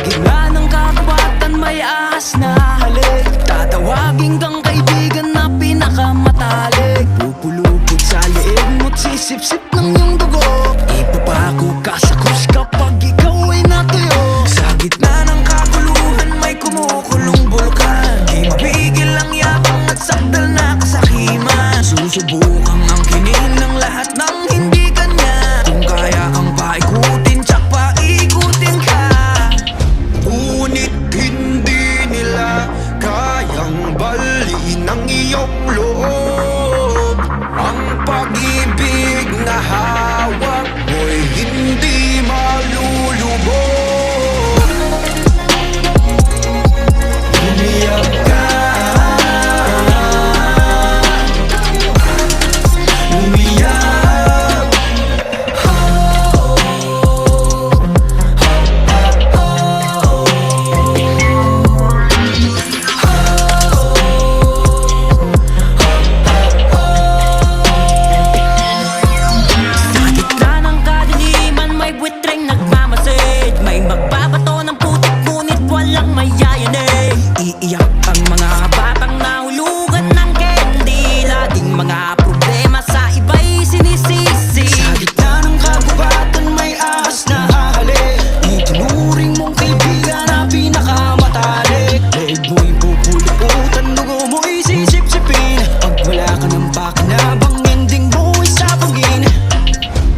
gitna ng kagubatan may ahas na halik. Tatawagin kang kaibigan na pinakamatalik. Pupulupot sa leeg mo't sisip-sip ng iyong dugo. Ipapako ka sa krus kapag ikaw ay natuyo. Sa gitna ng kaguluhan may kumukulong bulkan. Di mapigil ang yapang at sakdal na kasakiman. Susubukang angkinin ng lahat ng hindi kanya. Kung kaya kang paikutin, tsak paikutin ka. Ngunit hindi nila kayang baliin ang iyong loob. Ang pag-ibig na hawak mo'y hindi malulubog. Umiyak ka, umiyak. Sa gitna ng kadiliman may buitreng nagmamasid. May magbabato ng putik ngunit walang mayayanig. Iiyak ang mga batang nahulugan ng candy. Laging mga problema sa iba'y sinisisi. Sa gitna ng kagubatan may ahas na hahalik. Itinuring mong kaibigan na pinakamatalik. Leeg mo'y pupuluputan, dugo mo'y sisip-sipin. Pag wala ka ng pakinabang, ending mo'y sabungin.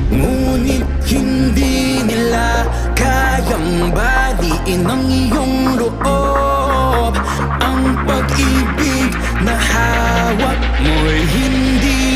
Ngunit hindi nila kayang baliin ang iyong loob. Ang pag-ibig na hawak mo'y hindi